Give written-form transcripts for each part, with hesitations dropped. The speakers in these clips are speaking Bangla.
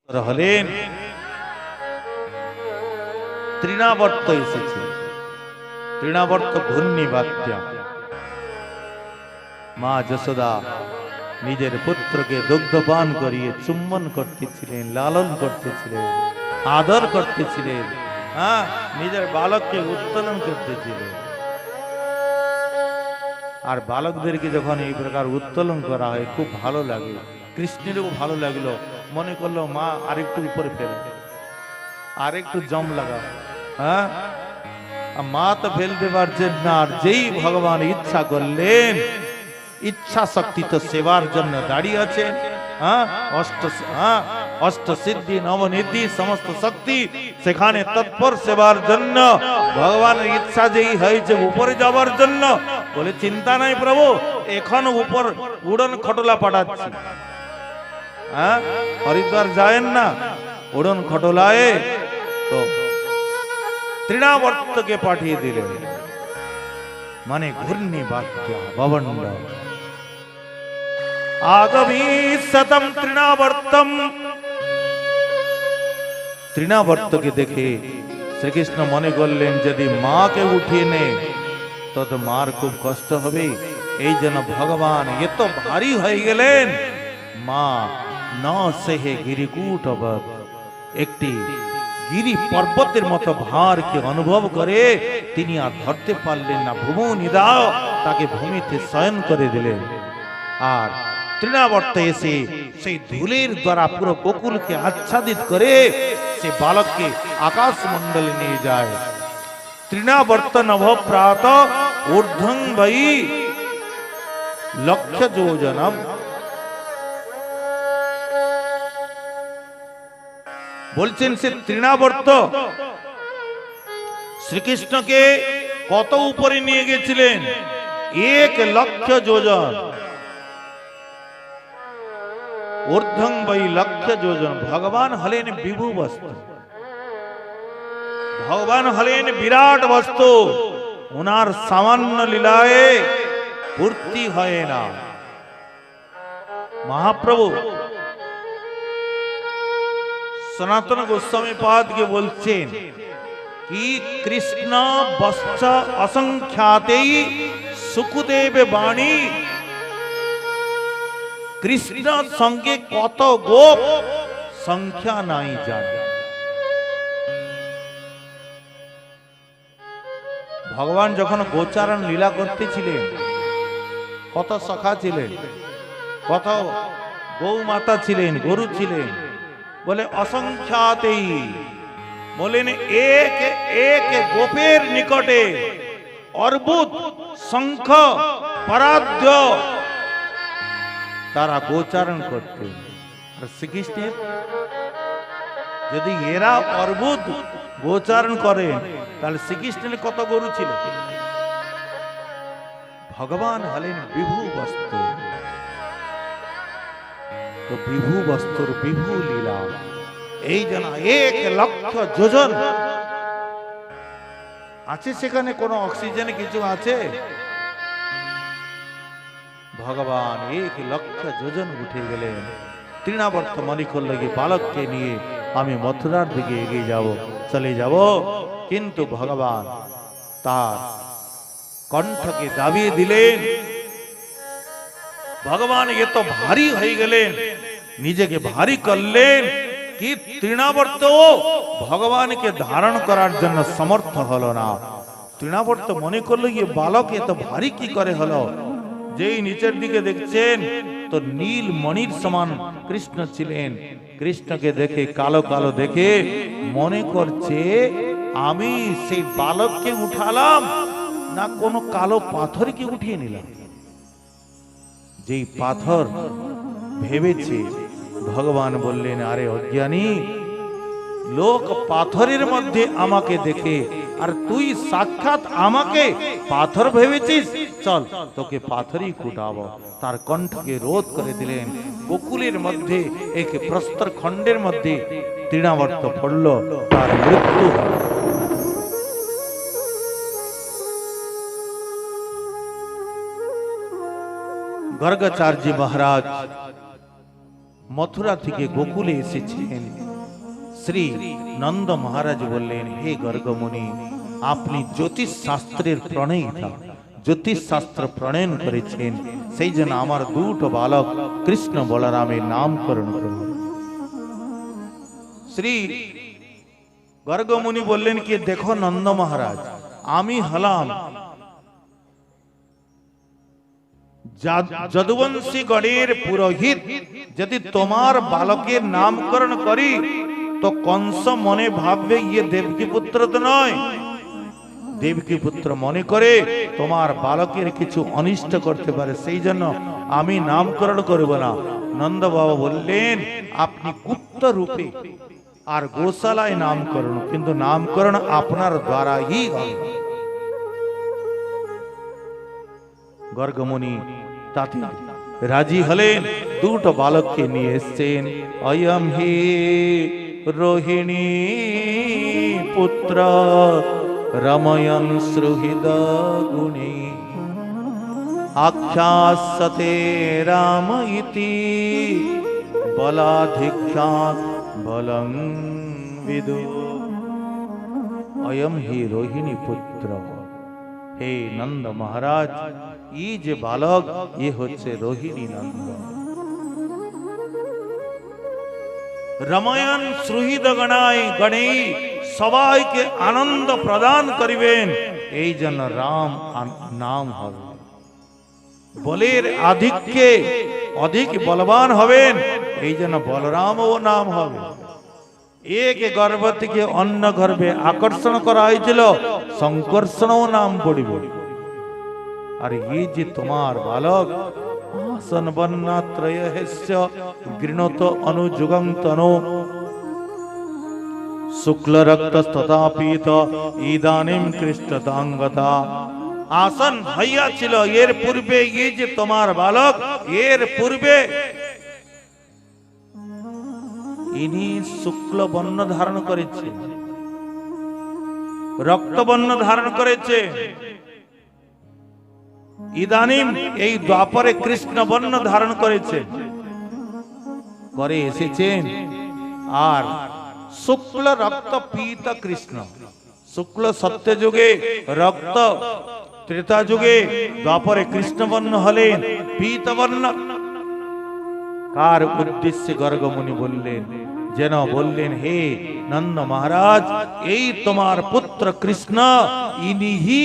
হলেন তৃণাবর্ত এসেছে। তৃণাবর্ত ঘূর্ণিবাত্যা। মা যশোদা নিজের পুত্রকে দুগ্ধপান করিয়ে চুম্বন করতেছিলেন, লালন করতেছিলেন, আদর করতেছিলেন, নিজের বালককে উত্তোলন করতেছিলেন। আর বালকদেরকে যখন এই প্রকার উত্তোলন করা হয় খুব ভালো লাগে। কৃষ্ণেরও ভালো লাগলো, মনে করলো মা আরেকটু উপরে ফেলে, আরেকটু জম লাগা। মা তো ফেলতে পারছেন না, আর যেই ভগবান ইচ্ছা করলেন, ইচ্ছা শক্তি তো সেবার জন্য দাঁড়িয়ে আছেন। অষ্ট সিদ্ধি নবনিধি সমস্ত শক্তি সেখানে তৎপর সেবার জন্য। ভগবানের ইচ্ছা যেই হয়েছে উপরে যাবার জন্য, বলে চিন্তা নাই প্রভু, এখন উপর উড়ন খটলা পাঠাচ্ছি। হরিদ্বার যায়েন না, উড়ন খটলায় তো তৃণাবর্তকে পাঠিয়ে দিলেন, মানে ঘূর্ণিবাত্যা ভবন্ড। আগামী শতম তৃণাবর্তম। তৃণাবর্তকে দেখে শ্রীকৃষ্ণ মনে করলেন যদি মাকে উঠিয়ে নে তো মার খুব কষ্ট হবে। এই জন্য ভগবান এত ভারী হয়ে গেলেন, মা ন সেহে গিরিকূট অবধ, একটি গিরি পর্বতের মতো ভারকে অনুভব করে তিনি আর ধরতে পারলেন না। ভূমু নিদাও, তাকে ভূমিতে শয়ন করে দিলেন। আর তৃণাবর্ত এসে সেই ধুলের দ্বারা পুরো গোকুলকে আচ্ছাদিত করে সে বালককে আকাশ মণ্ডলে নিয়ে যায়। তৃণাবর্ত নভ প্রাত ঊর্ধ্বং বৈ লক্ষ যোজনম। বলছেন সে তৃণাবর্ত শ্রীকৃষ্ণকে কত উপরে নিয়ে গেছিলেন? 1,00,000 যোজন। ঊর্ধ্বং বৈ লক্ষ যোজন। ভগবান হলেন বিভু বস্তু, ভগবান হলেন বিরাট বস্তু। ওনার সামান্য লীলায় পূর্তি হয় না। মহাপ্রভু সনাতন গোস্বামী পাদকে বলছেন কি কৃষ্ণ বৎস অসংখ্যাতেই সুকুদেব বাণী। কৃষ্ণ সঙ্গে কত গোপ সংখ্যা নাই জানে। ভগবান যখন গোচারণ লীলা করতেছিলেন কত সখা ছিলেন, কত গৌ মাতা ছিলেন, গরু ছিলেন। বলে অসংখ্যাতেই, বলেন এক এক গোপের নিকটে অর্বুদ শঙ্খ পরাধ্য তারা গোচারণ করতেন। আর শ্রীকৃষ্ণের যদি এরা অর্বুদ গোচারণ করেন তাহলে শ্রীকৃষ্ণের কত গরু ছিল। ভগবান হলেন বিভু বস্তু, তো বিভু বস্তুর বিভু লীলা। এই জন্য 1,00,000 যোজন আছে। সেখানে কোনো অক্সিজেন কিছু আছে? ভগবান 1,00,000 যোজন উঠে গেলেন। তৃণাবর্ত মনে করল কি বালককে নিয়ে আমি মথুরার দিকে এগিয়ে যাব, চলে যাব। কিন্তু ভগবান তার কণ্ঠকে দাবিয়ে দিলেন। ভগবান এত ভারী হয়ে গেলেন, নিজেকে ভারী করলেন কি তৃণাবর্ত ভগবানকে ধারণ করার জন্য সমর্থ হলো না। তৃণাবর্ত মনে করলো যে বালক এত ভারী কি করে হলো। যেই নিচের দিকে দেখছেন তো নীল মণির সমান কৃষ্ণ ছিলেন। কৃষ্ণকে দেখে কালো কালো দেখে মনে করছে আমি সেই বালককে উঠালাম না কোনো কালো পাথরকে উঠিয়ে নিলাম। যেই পাথর ভেবেছে, ভগবান বললেন আরে অজ্ঞানী লোক পাথরের মধ্যে আমাকে দেখে আর তুই সাক্ষাৎ আমাকে পাথর ভেবেছিস, চল তোকে পাথরই কুটাবো। তার কণ্ঠকে রোধ করে দিলেন। গোকুলের মধ্যে এক প্রস্তর খণ্ডের মধ্যে তৃণাবর্ত পড়ল, তার মৃত্যু। गर्गाचार्य महाराज মথুরা থেকে গোকুলে এসেছেন। শ্রী নন্দ মহারাজ বললেন, হে গর্গমুনি, আপনি জ্যোতিষ শাস্ত্রের প্রণেতা, জ্যোতিষ শাস্ত্র প্রণয়ন করেছেন, সেই জন্য আমার দুটো বালক কৃষ্ণ বলরামের নামকরণ করুন। শ্রী গর্গমুনি বললেন কি, দেখো নন্দ মহারাজ, আমি হলাম যদুবংশী গণের পুরোহিত। যদি তোমার বালকের নামকরণ করি তো কংস মনে ভাববে ইয়ে দেবকী পুত্র তো নয়, দেবকী পুত্র মনে করে তোমার বালকের কিছু অনিষ্ট করতে পারে, সেই জন্য আমি নামকরণ করব না। নন্দ বাবা বললেন, আপনি গুপ্ত রূপে আর গোশালায় নামকরণ, কিন্তু নামকরণ আপনার দ্বারাই হবে। গর্গমুনি তাতে রাজি হলেন, দুটো বালককে নিয়ে এসছেন। অয়ম হি রোহিণী পুত্র রময়ন সুহৃদ গুণী আখ্যাসতে রাম ইতি বলাধিক্ষ্যাৎ বলং বিদু। অয়ম হি রোহিণী পুত্র, হে নন্দ মহারাজ, এই যে বালক এ হচ্ছে রোহিণী নন্দ। রময়ন সুহৃদ গণায় গণে, সবাইকে আনন্দ প্রদান করিবেন, এই জন্য রাম নাম হবে। বলের আধিক্যে অধিক বলবান হবেন, এই জন্য বলরাম ও নাম হবে। এক গর্ভ থেকে অন্য গর্ভে আকর্ষণ করা হয়েছিল, সংকর্ষণ নাম পড়িবে। আর এই যে তোমার বালক আসন বর্ণাত্রয় গৃণত অনুযুগং তনো শুক্ল রক্ত তথা পীত ইদানিম কৃষ্ণতাঙ্গতা। আসন হইয়া ছিল এর পূর্বে, এই যে তোমার বালক এর পূর্বে ইনি শুক্ল বর্ণ ধারণ করেছে, রক্ত বর্ণ ধারণ করেছে, ইদানিম এই দ্বাপরে কৃষ্ণ বর্ণ ধারণ করেছে করে এসেছেন। আর শুক্ল রক্ত পীত কৃষ্ণ, শুক্ল সত্য যুগে, রক্ত ত্রেতা যুগে, দ্বাপরে কৃষ্ণ বর্ণ হলেন পীত বর্ণ। কার উদ্দেশ্যে গর্গমুনি বললেন? যেন বললেন, হে নন্দ মহারাজ, এই তোমার পুত্র কৃষ্ণ, ইনিহি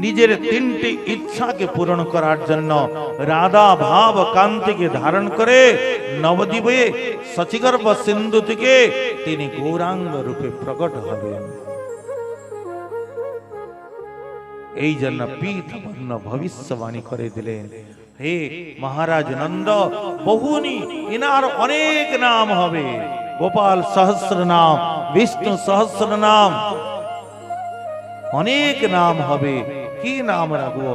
নিজের তিনটি ইচ্ছাকে পূরণ করার জন্য রাধা ভাব কান্তিকে ধারণ করে নবদ্বীপে সচিগর্ভ সিন্ধু থেকে তিনি গৌরাঙ্গ রূপে প্রকট হবেন। এই জন্য পীতবর্ণ ভবিষ্যবাণী করে দিলেন। হে মহারাজ নন্দ, বহুনি ইনার অনেক নাম হবে, গোপাল সহস্র নাম, বিষ্ণু সহস্র নাম, অনেক নাম হবে। কি নাম রাখবো?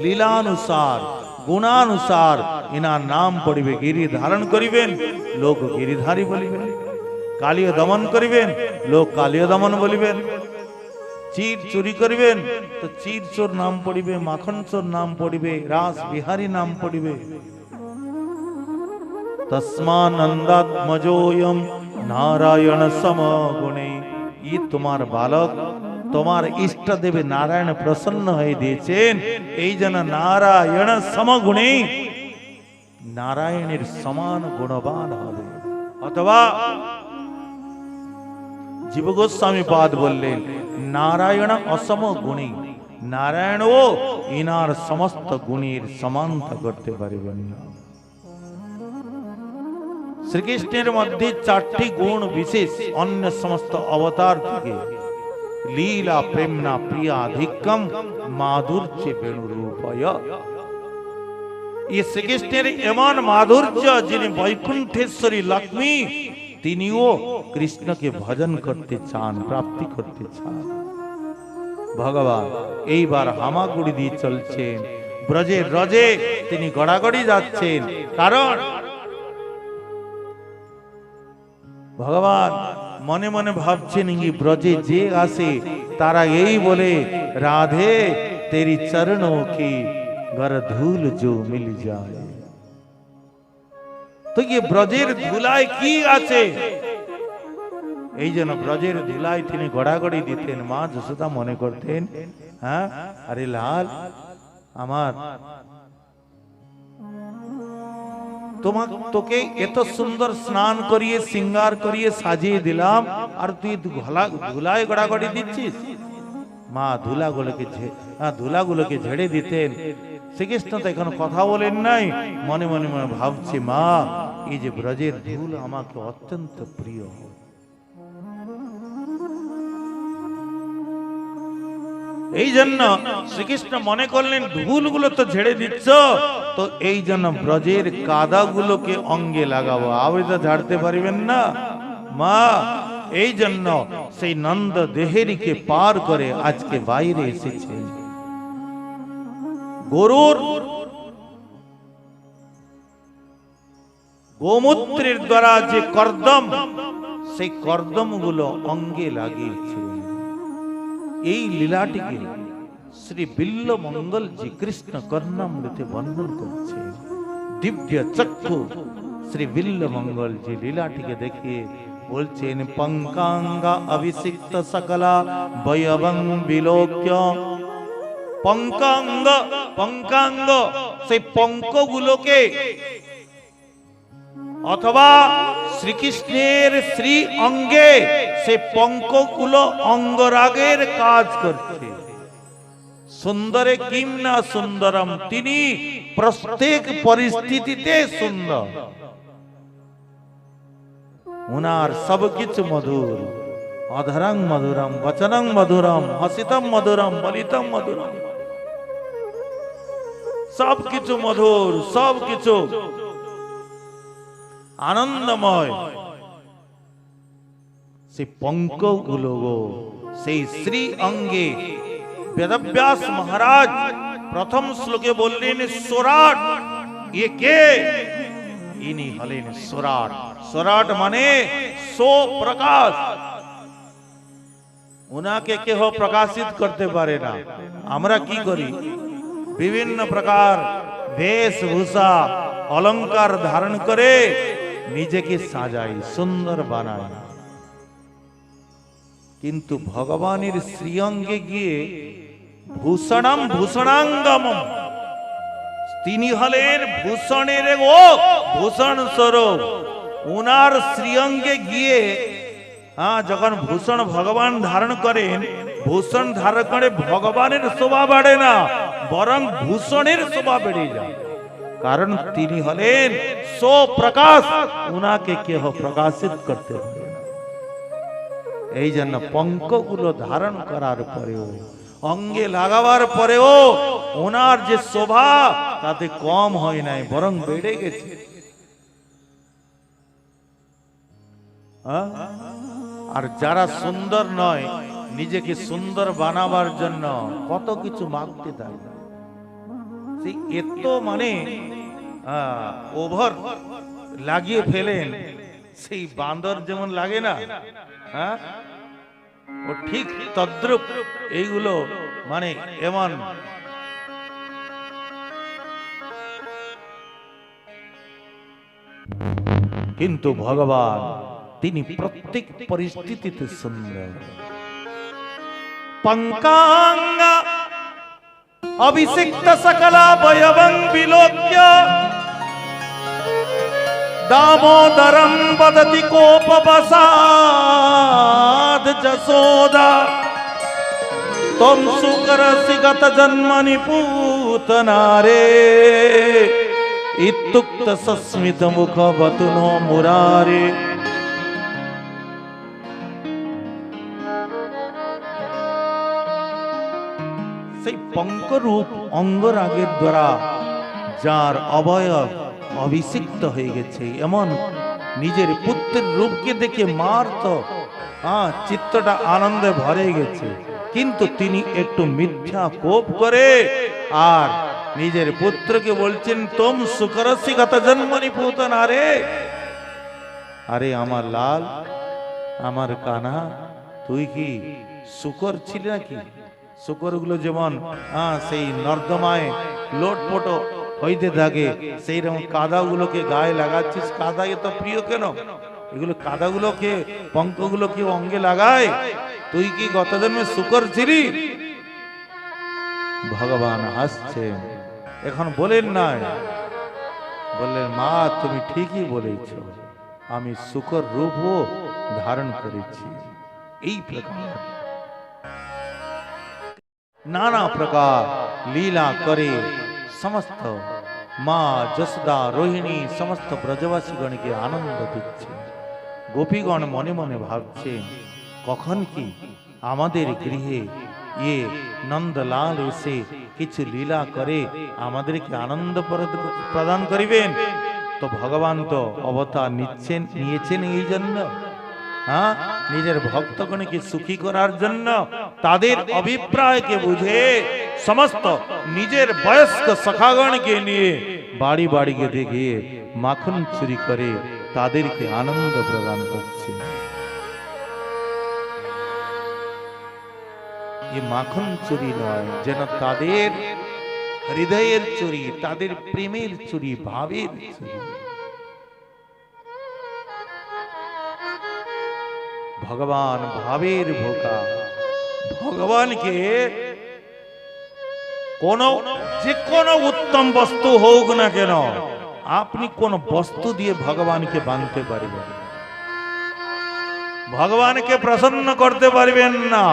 লীলানুসার, গুণানুসার ইনার নাম পড়িবে। গিরি ধারণ করিবেন, লোক গিরিধারী বলিবেন। কালীয় দমন করিবেন, লোক কালীয় দমন বলিবেন। চির চুরি করিবেন তো চির চোর নাম পড়িবে, মাখন চোর নাম পড়িবে, রাস বিহারী নাম পড়িবে। তস্মানন্দাত্মজোয়ম নারায়ণ সমগুণে। ই তোমার বালক, তোমার ইষ্ট দেবে নারায়ণ প্রসন্ন হয়ে দিয়েছেন, এই জন্য নারায়ণ সমগুণে, নারায়ণের সমান গুণবান হবে। অথবা জীব গোস্বামী পাদ বললেন, নারায়ণ অসম গুণী, নারায়ণ ও ইনার সমস্ত গুণের সমানতা করতে পারবেন না। শ্রীকৃষ্ণের মধ্যে 4টি গুণ বিশেষ অন্য সমস্ত অবতার থেকে। লীলা প্রেমনা প্রিয়াধিক্যম মাধুর্য বেণুরূপয়। এই শ্রীকৃষ্ণের এমন মাধুর্য, যিনি বৈকুণ্ঠেশ্বরী লক্ষ্মী, তিনিও কৃষ্ণকে ভজন করতে চান, প্রাপ্তি করতে চান। ভগবান এইবার হামাগুড়ি দিয়ে চলছেন, ব্রজের রজে তিনি গড়াগড়ি যাচ্ছেন। কারণ ভগবান মনে মনে ভাবছেন, এই ব্রজে যে আসে তারা এই বলে, রাধে তেরি চरणों की घर धूल जो मिल जाए। তো কি ব্রজের ধুলায় কি আছে? এই জন্য ব্রজের ধুলায় তিনি গড়াগড়ি দিতেন। মা যশোদা মনে করতেন, হ্যাঁ, আরে লাল, আমার তোকে এত সুন্দর স্নান করিয়ে সিঙ্গার করিয়ে সাজিয়ে দিলাম, আর তুই ধুলায় গড়াগড়ি দিচ্ছিস। মা ধুলাগুলোকে ঝেড়ে দিতেন। শ্রীকৃষ্ণ তো এখন কথা বলেন নাই, মনে মনে মনে ভাবছে, মা এই যে ব্রজের ধুল আমাকে অত্যন্ত প্রিয়। এই জন্য শ্রীকৃষ্ণ মনে করলেন ধুলগুলো তো ঝেড়ে দিচ্ছ, তো এই জন্য ব্রজের কাদাগুলোকে অঙ্গে লাগাবো। আপনি তো ঝাড়তে পারবেন না মা। এই জন্য সেই নন্দ দেহেরিকে পার করে আজকে বাইরে এসেছে। গরুর গোমূত্রের দ্বারা যে কর্দম, সেই কর্দম গুলো অঙ্গে লাগিয়েছে। এই লীলাটিকে শ্রী বিল্ল মঙ্গল জি কৃষ্ণ কর্ণামৃতে বর্ণন করছে। দিব্য চক্ষু শ্রী বিল্ল মঙ্গল জি লীলাটিকে দেখিয়ে বলছেন, পঙ্কাঙ্গা অভিষিক্ত সকলা বয়বং বিলোক্য। পঙ্কাঙ্গ সেই পঙ্কগুলোকে, অথবা শ্রীকৃষ্ণের শ্রী অঙ্গে সে পঙ্কগুলো অঙ্গরাগের কাজ করছে। সুন্দরে কিম না সুন্দরম, তিনি প্রত্যেক পরিস্থিতিতে সুন্দর। উনার সবকিছু মধুর। অধরং মধুরম বচনং মধুরম হসিতম মধুরম বলিতম মধুরম, সবকিছু মধুর, সবকিছু আনন্দময়। সেই পঙ্কগুলো গো, সেই শ্রী অঙ্গে বেদব্যাস মহারাজ প্রথম শ্লোকে বললেন সোরাট। এ কে? ইনি হলেন সোরাট। সোরাট মানে সো প্রকাশ। উনাকে কেহ প্রকাশিত করতে পারে না। আমরা কি করি? বিভিন্ন প্রকার বেশভূষা অলংকার ধারণ করে নিজেকে সাজাই, সুন্দর বানাই। কিন্তু ভগবানের শ্রীঅঙ্গে গিয়ে ভূষণম ভূষণাঙ্গমম, তিনি হলেন ভূষণের ও ভূষণ স্বরূপ। উনার শ্রীঅঙ্গে গিয়ে যখন ভূষণ ভগবান ধারণ করেন, ভূষণ ধারণ করে ভগবানের শোভা বাড়ে না, বরং ভূষণের শোভা বেড়ে যায়। কারণ তিনি হলেন সো প্রকাশ, উনাকে কেহ প্রকাশিত করতে পারে। এই জন্য পঙ্কগুলো ধারণ করার পরেও, অঙ্গে লাগাবার পরেও ওনার যে শোভা তাতে কম হয় নাই, বরং বেড়ে গেছে। আর যারা সুন্দর নয়, নিজেকে সুন্দর বানাবার জন্য কত কিছু মাগতে দেয়। সেই এত মানে ওভার লাগিয়ে ফেলেন, সেই বান্দর যেমন লাগে না, হ্যাঁ, ও ঠিক তদ্রুপ এইগুলো মানে এমন। কিন্তু ভগবান তিনি প্রত্যেক পরিস্থিতিতে সুন্দর। পঙ্কাঙ্গা অভিষিক্ত সকলা বয়বং বিলোক্য দামোদরম বদতি কোপবসাদ যশোদা তম সুকরসি গত জন্মনি পুতনারে ইত্যুক্ত সস্মিত মুখ বতুনো মুরারে। সেই পঙ্করূপ অঙ্গরাগের দ্বারা যার অবয়ব অভিষিক্ত হয়ে গেছে, এমন নিজের পুত্রের রূপকে দেখে মার তো চিত্তটা আনন্দে ভরে গেছে। কিন্তু তিনি একটু মিথ্যা কোপ করে আর নিজের পুত্রকে বলছেন, তোম সুকরসি গত জন্মনি পুতনারে। আরে আমার লাল, আমার কানা, তুই কি শুকর ছিলি নাকি? শুকরগুলো যেমন সেই নর্দমায় লোটপট হইতে থাকে, সেই রকম কাদাগুলোকে গায়ে লাগাচ্ছিস। কাদা এত প্রিয় কেন? এগুলো কাদাগুলোকে, পঙ্কগুলোকে অঙ্গে লাগায়। তুই কি গত জন্মে শুকর ছিলি? ভগবান হাসছেন। এখন বলেন নাই, বললেন মা তুমি ঠিকই বলেছ, আমি শুকর রূপও ধারণ করেছি। এই প্রকার নানা প্রকার লীলা করে সমস্ত মা যশোদা, রোহিণী সমস্ত ব্রজবাসীগণকে আনন্দ দিচ্ছে। গোপীগণ মনে মনে ভাবছেন কখন কি আমাদের গৃহে নন্দলাল এসে কিছু লীলা করে আমাদেরকে আনন্দ প্রদান করিবেন। তো ভগবান তো অবতার নিয়েছেন এই জন্য, নিজের ভক্তগণকে সুখী করার জন্য। তাদের অভিপ্রায়কে বুঝে সমস্ত নিজের বয়স্ক সখাগণকে নিয়ে বাড়ি বাড়ি গিয়ে গিয়ে মাখন চুরি করে তাদেরকে আনন্দ প্রদান করছে। এ মাখন চুরি নয়, যেন তাদের হৃদয়ের চুরি, তাদের প্রেমের চুরি, ভাবের চুরি। ভগবান ভাবের ভোকা। ভগবানকে যে কোনো উত্তম বস্তু হোক না কেন, আপনি কোন বস্তু দিয়ে ভগবানকে বাঁধতে পারবেন, ভগবানকে প্রসন্ন করতে পারবেন না।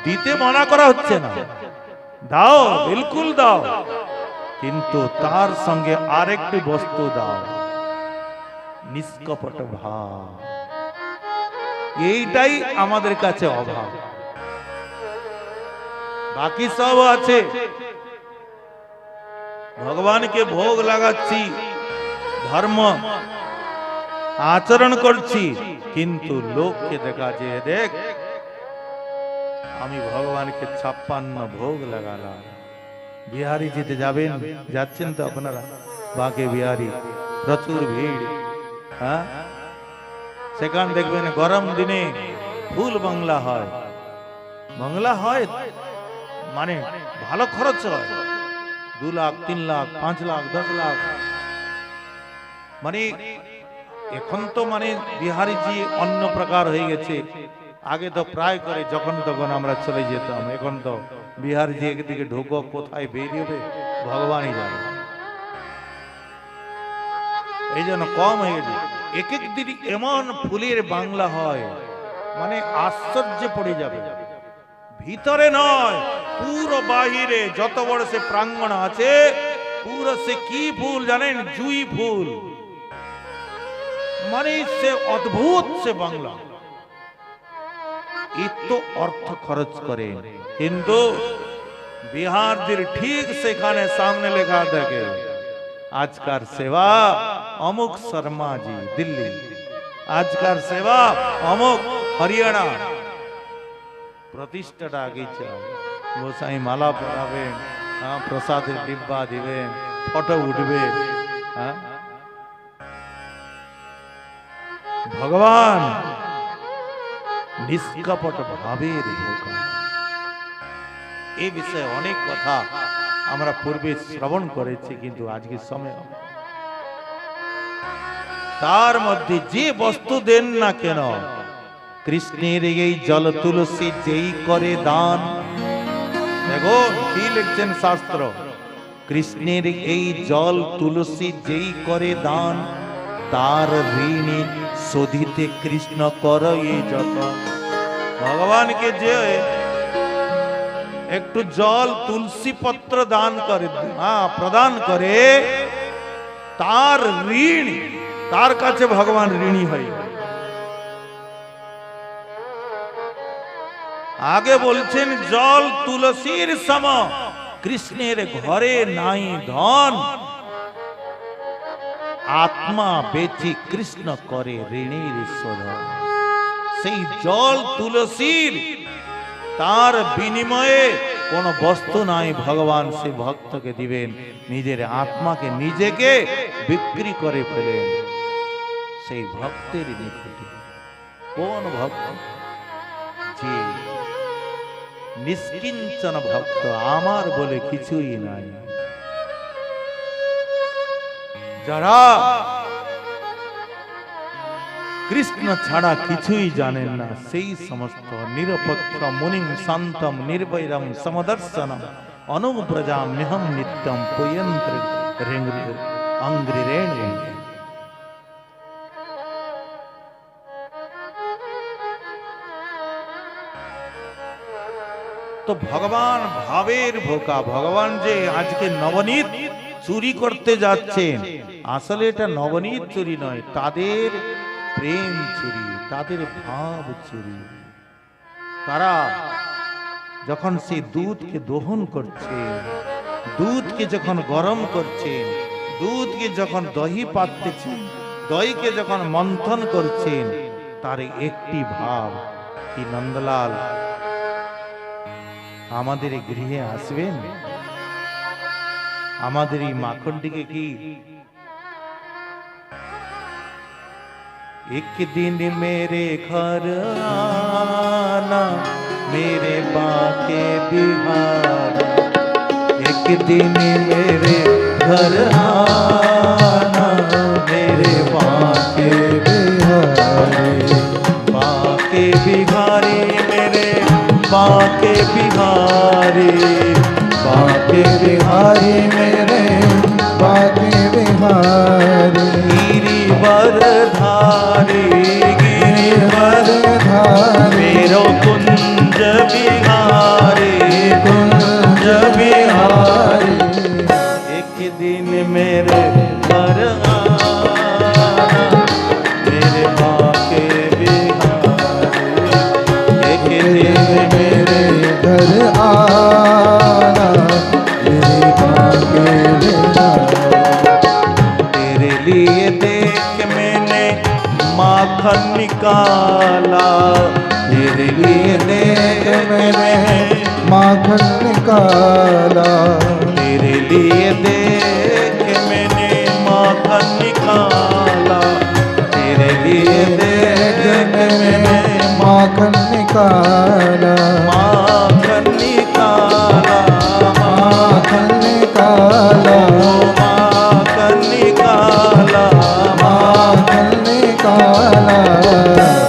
দিতে মানা করা হচ্ছে না, দাও, বিলকুল দাও, কিন্তু তার সঙ্গে আরেকটি বস্তু দাও, নিষ্কপট ভাব। এইটাই আমাদের কাছে অভাব। বাকি সব আছে, ভগবানকে ভোগ লাগাচ্ছি, ধর্ম আচরণ করছি, কিন্তু লোককে দেখা যে দেখ আমি ভগবানকে 56 ভোগ লাগালাম। বিহারি যেতে যাবেন, যাচ্ছেন তো আপনারা, বাঁকে বিহারি প্রচুর ভিড়। সেখানে দেখবেন গরম দিনে ফুল বাংলা হয়, বাংলা হয় মানে ভালো খরচ হয়, 2 লাখ 3 লাখ 5 লাখ 10 লাখ। মানে এখন তো মানে বিহারিজি অন্য প্রকার হয়ে গেছে। আগে তো প্রায় করে যখন তখন আমরা চলে যেতাম, এখন তো বিহারিজি একদিকে ঢোকো, কোথায় বেরিয়ে ভগবানই জানে। এই জন্য কম হয়ে গেছে। এক এক দিন এমন ফুলের বাংলা হয় মানে আশ্চর্য পড়ে যাবে। ভিতরে নয়, পুরো বাহিরে যত বড় সে প্রাঙ্গণ আছে, পুরো সে কি ফুল জানেন? জুই ফুল। মানে সে অদ্ভুত সে বাংলা, এত অর্থ খরচ করে, কিন্তু বিহারজির ঠিক সেখানে সামনে লেখা থাকে আজকার সেবা অমুক শর্মা জি দিল্লি, আজকার সেবা অমুক হরিয়ানা। প্রতিষ্ঠাটা আগে চাই, গোসাই মালা পরাবেন, প্রসাদের ডিব্বা দিবেন, ফটো উঠবে। ভগবান নিষ্কপট ভাবের ভোকা। এই বিষয়ে অনেক কথা আমরা পূর্বে শ্রবণ করেছি, কিন্তু আজকের সময় তার মধ্যে যে বস্তু দেন না কেন, কৃষ্ণের এই জল তুলসী যেই করে দান। দেখো কি লিখছেন শাস্ত্র, কৃষ্ণের এই জল তুলসী যেই করে দান, তার ঋণ শোধিতে কৃষ্ণ করে যত। ভগবানকে যে একটু জল তুলসী পত্র দান করে, প্রদান করে, তার ঋণ, তার কাছে ভগবান ঋণী হয়। আগে বলছেন জল তুলসীর সম, কৃষ্ণের ঘরে নাই ধন, আত্মা বেচি কৃষ্ণ করে ঋণের শোধন। সেই জল তুলসীর তার বিনিময়ে কোন বস্তু নাই, ভগবান সে ভক্তকে দিবেন। নিজের আত্মাকে নিজেকে বিক্রি করে ফেলেন সেই ভক্তের নিকটে। কোন ভক্ত? যে নিষ্কিঞ্চন ভক্ত, আমার বলে কিছুই নাই, যারা কৃষ্ণ ছাড়া কিছুই জানেন না, সেই সমস্ত নিরপেক্ষ মুনিম শান্তম নির্বৈরম সমদর্শনম অনুব্রজাম্যহম নিত্যম পুয়ন্ত্র অঙ্গ্রিরেণী। তো ভগবান ভাবের ভোকা, ভগবান যে আজকে নবনীত চুরি করতে যাচ্ছেন, আসলে এটা নবনীত চুরি নয়, তাদের প্রেম চুরি, তাদের ভাব চুরি। তারা যখন সেই দুধকে দহন করছে, দুধকে যখন গরম করছে, দুধকে যখন দহি পাততেছেন, দহিকে যখন মন্থন করছেন, তার একটি ভাব কি, নন্দলাল আমাদের গৃহে আসবেন, আমাদের এই মাখনটিকে কি एक दिन मेरे घर आना मेरे बाके बिहार, एक दिन मेरे घर आना मेरे बाके बिहारी, बाके बिहारी मेरे बाके बिहारी, बाके बिहारी मेरे बाके बिहारी, गिरिवरधारी गिरिवरधारी मेरो कुंज बिहारी कुंज बिहारी, एक दिन मेरे घर आना मेरे बाके बिहारी, एक दिन मेरे घर आना मेरे बाके बिहारी, तेरे लिए देख मैंने माखन निकाला, तेरे लिए देख मैंने माखन निकाला, तेरे लिए देख मैंने माखन निकाला, तेरे लिए देख मैंने माखन निकाला, माखन निकाला, माखन निकाला, माखन निकाला, माखन निकाला,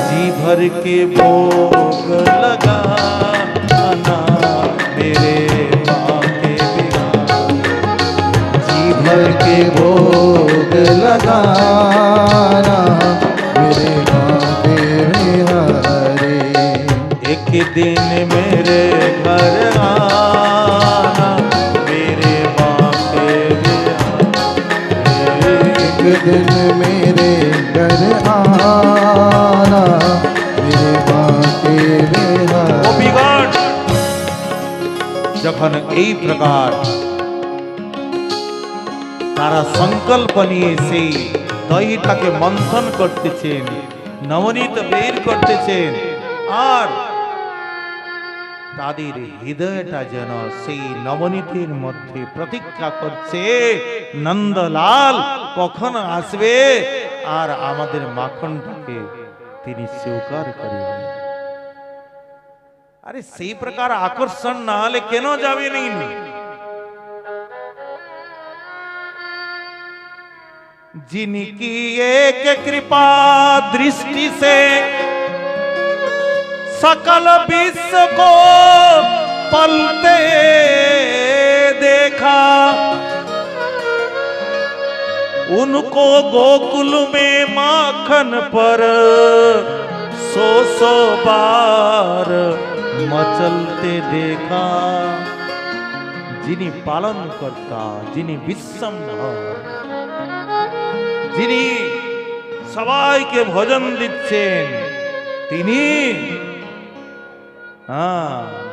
जी भर के भोग लगाना मेरे बाके बिहारी, जी भर के भोग लगाना मेरे बाके बिहारी, एक दिन मेरे घर आना मेरे बाके बिहारी, एक दिन मेरे घर आना मेरे बाके बिहारी। যখন এই প্রকার তারা সংকল্প নিয়ে সেই দহিটাকে মন্থন করতেছেন, নবনীত বের করতেছেন, আর তাদের হৃদয়টা যেন সেই নবনীতের মধ্যে প্রতীক্ষা করছে, নন্দলাল কখন আসবে আর আমাদের মাখনটাকে তিনি স্বীকার করিবেন। আরে সেই প্রকার আকর্ষণ না হলে কেন যাবেন? जिनकी एक कृपा दृष्टि से सकल विश्व को पलते देखा, उनको गोकुल में माखन पर सौ बार मचलते देखा, जिन्हीं पालन करता, जिन्हीं विश्वम्भर, যিনি সবাইকে ভোজন দিচ্ছেন, তিনি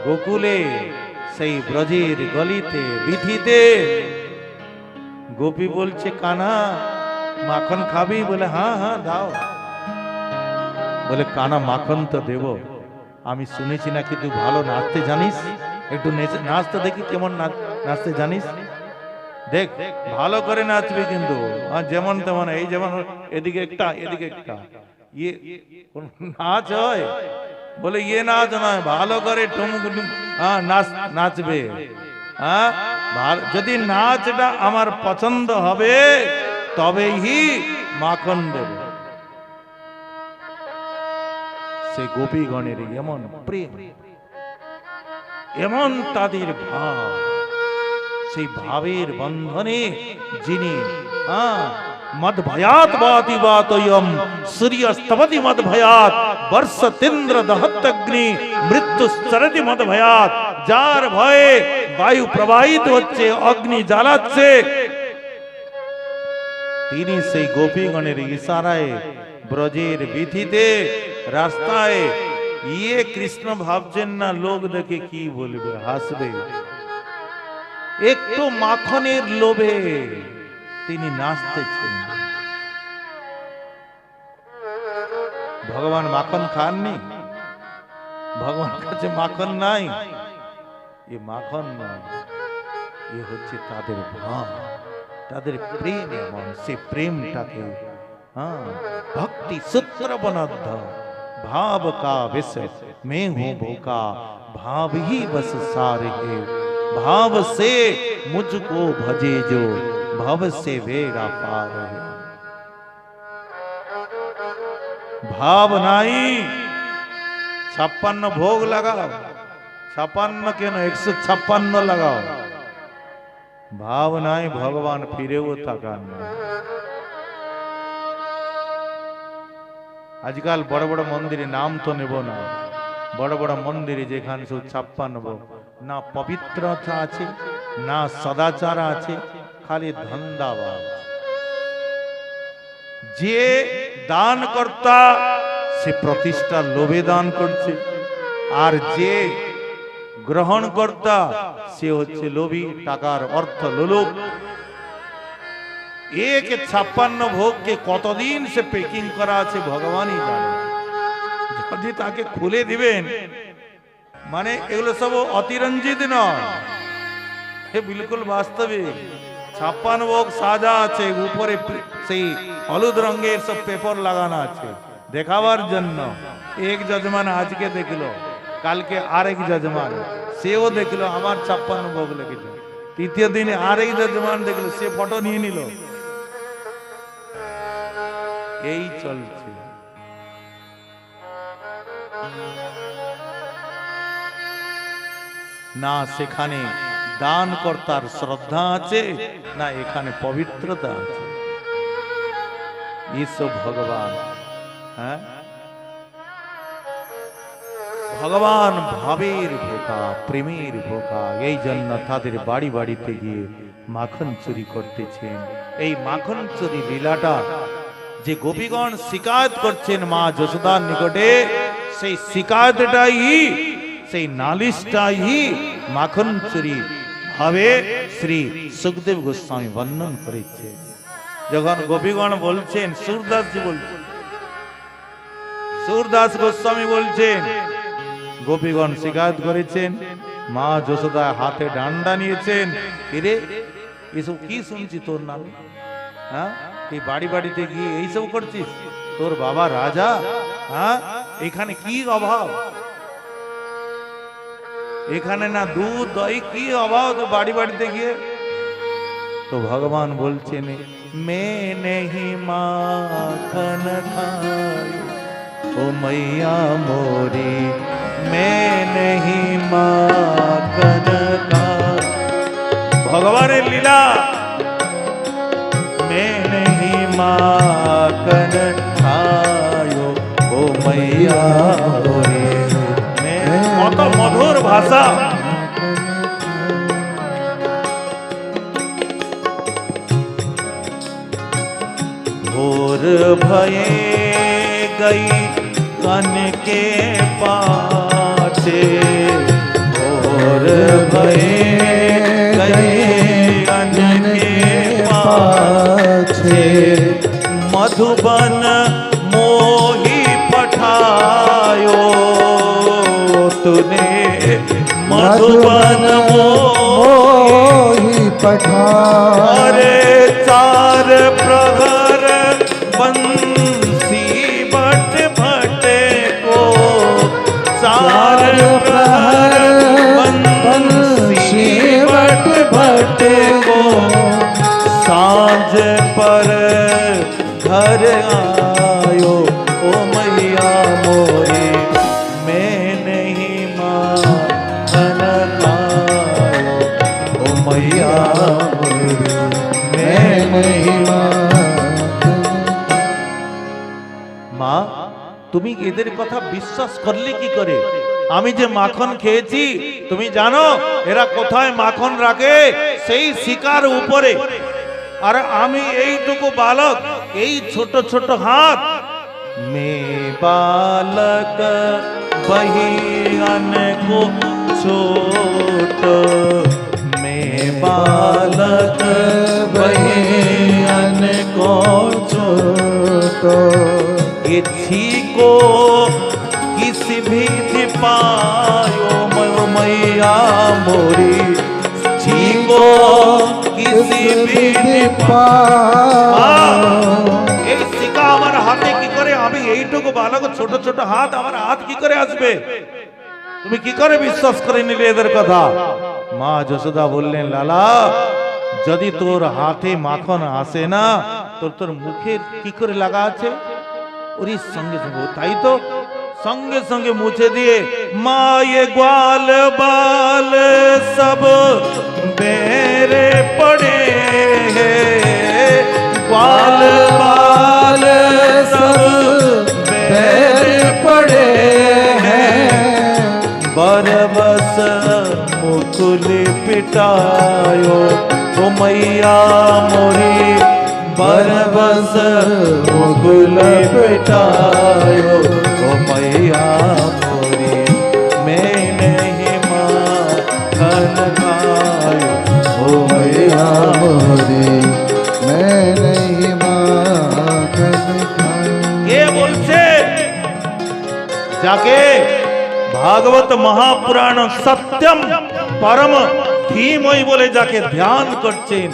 গোকুলে সেই ব্রজের গলিতে বিথিতে গোপী বলছে, কানা মাখন খাবি? বলে হ্যাঁ হ্যাঁ দাও। বলে কানা মাখন তো দেব, আমি শুনেছি নাকি তুই ভালো নাচতে জানিস, একটু নাচতে দেখি কেমন নাচতে জানিস, দেখ ভালো করে নাচবি কিন্তু, যেমন তেমন, এই যেমন এদিকে একটা এদিকে একটা, ইয়ে নাচ হয়? বলে ইয়ে নাচ নয়, ভালো করে টুমুক নাচবে। যদি নাচটা আমার পছন্দ হবে তবেই মাখন দেব। সে গোপীগণের এমন প্রেম, এমন তাদের ভাব, সেই ভাবের বন্ধনে যিনি মদ ভয়াত বাতি বাতয়ম সূর্যস্তবতি মদ ভয়াত বর্ষতেন্দ্র দহত্যগ্নি মৃত্যু চরতি মদ ভয়াত, যার ভয়ে বায়ু প্রবাহিত হচ্ছে, অগ্নি জ্বালাচ্ছে, তিনি সেই গোপীগণের ইশারায় ব্রজের বিথিতে রাস্তায় ইয়ে কৃষ্ণ ভাবছেন না লোক দেখে কি বলবে, হাসবে, একটু মাখনের লোভে তিনি নাচতেছেন। ভগবান মাখন খাননি, ভগবান কাছে মাখন নাই, এ মাখন নয়, এ হচ্ছে তাদের ভাব, তাদের প্রেম। এমন সে প্রেমটাকে भक्ति सूत्र बनद्ध भाव का विष मैं हूं भूखा भाव ही बस सार है, भाव से मुझको भजे जो भव से बेड़ा पार है। भाव नहीं, 56 भोग लगाओ, 56 কেন 156 লাগাও, ভাব নাই ভগবান ফিরেও তাকান না। আজকাল বড় বড় মন্দিরে, নাম তো নেব না, বড় বড় মন্দিরে যেখানে শুধু 56 ভোগ, না পবিত্রতা আছে, না সদাচার আছে, খালি ধন্দাবাদ। যে দান কর্তা সে প্রতিষ্ঠার লোভে দান করছে, আর যে গ্রহণ কর্তা সে হচ্ছে লোভী, টাকার অর্থ লোলুপ। एक 56 ভোগ কে কতদিন সে প্যাকিং করা আছে ভগবানই জানে। যদি তাকে খুলে দিবেন, মানে এগুলো সব অতিরঞ্জিত নয়, এ বিলকুল বাস্তবিক। 56 ভোগ সাজা আছে, উপরে সেই হলুদ রঙের সব পেপার লাগানো আছে দেখাবার জন্য। এক যজমান আজকে দেখলো, কালকে আরেক যজমান সেও দেখলো আমার 56 ভোগ লেগেছে, তৃতীয় দিনে আরেক যজমান দেখলো, সে ফটো নিয়ে নিল। এই চলছে। না সেখানে দান কর্তার শ্রদ্ধা আছে, না এখানে পবিত্রতা আছে। ঈশ্বর ভগবান, হ্যাঁ ভগবান ভাবের ভোকা, প্রেমের ভোকা। এই জন্য তাদের বাড়ি বাড়িতে গিয়ে মাখন চুরি করতেছেন। এই মাখন চুরি লীলাটা যে গোপীগণ শিকায়ত করছেন মা যশোদার নিকটে, সেই শিকায়তটাই, সেই নালিশটাই মাখন চুরি ভাবে শ্রী সুখদেব গোস্বামী বর্ণন করেছে। যখন গোপীগণ বলছেন, সুরদাসজি বলছেন, সুরদাস গোস্বামী বলছেন গোপীগণ শিকায়ত করেছেন, মা যশোদা হাতে ডান্ডা নিয়েছেন, এরে এসব কি শুনছি তোর নামে, হ্যাঁ এই বাড়ি বাড়িতে গিয়ে এইসব করছিস, তোর বাবা রাজা, হ্যাঁ এখানে কি অভাব, এখানে না দুধ দই, কি অভাব তো বাড়ি বাড়িতে গিয়ে। তো ভগবান বলছেন, মে নেহি মাখন খাই ও मैया मोरी, মে নেহি মাখন খাই। ভগবানের লীলা, মে নেহি মাখন খায়ো ও मैया मोरी। কত মধুর ভাষা। भोर भये गई कन के पाछे, भोर भये गई कन के पाछे, मधुबन मोही पठायो तूने, मधुबन मोही पठायो। अरे चार प्रहर बंसी बट भटे को, चार प्रहर बंसी बट भटे को, सांझ पर মা তুমি এদের কথা বিশ্বাস করলে কি করে? আমি যে মাখন খেয়েছি তুমি জানো এরা কোথায় মাখন রাখে? সেই শিকার উপরে। আর আমি এইটুকু বালক, এই ছোট ছোট হাত। মে বালক বহিয়ান কো ছোট, মে বালক বহিয়ান কো ছোট, इसी को किसी भी पायो मैया मोरी, छी को किसी भी এই শিকা আমার হাতে কি করে? আমি এইটুকু বালক, ছোট ছোট হাত, আমার হাত কি করে আসবে? তুমি কি করে বিশ্বাস করে নিলে এদের কথা? মা যশোদা বললেন, লালা যদি তোর হাতে মাখন আসে না, তোর মুখে কি করে লাগা আছে? ওরে সঙ্গে সঙ্গে, তাই তো সঙ্গে সঙ্গে মুছে দিয়ে মা ये ग्वाल बाल सब बेरे पड़े हैं, ग्वाल बाल सब बेरे पड़े हैं, बरबस मुकुल पिटायो ओ मैया मोरी, बरबस मुकुल पिटायो ओ मैया मोरी, मैं नहीं माखन खायो ओ मैया मोरी, मैं नहीं माखन खायो। ये बोलছে যাকে ভাগবত মহাপুরাণ সত্যম পরম ধীময় বলে যাকে ধ্যান করছেন,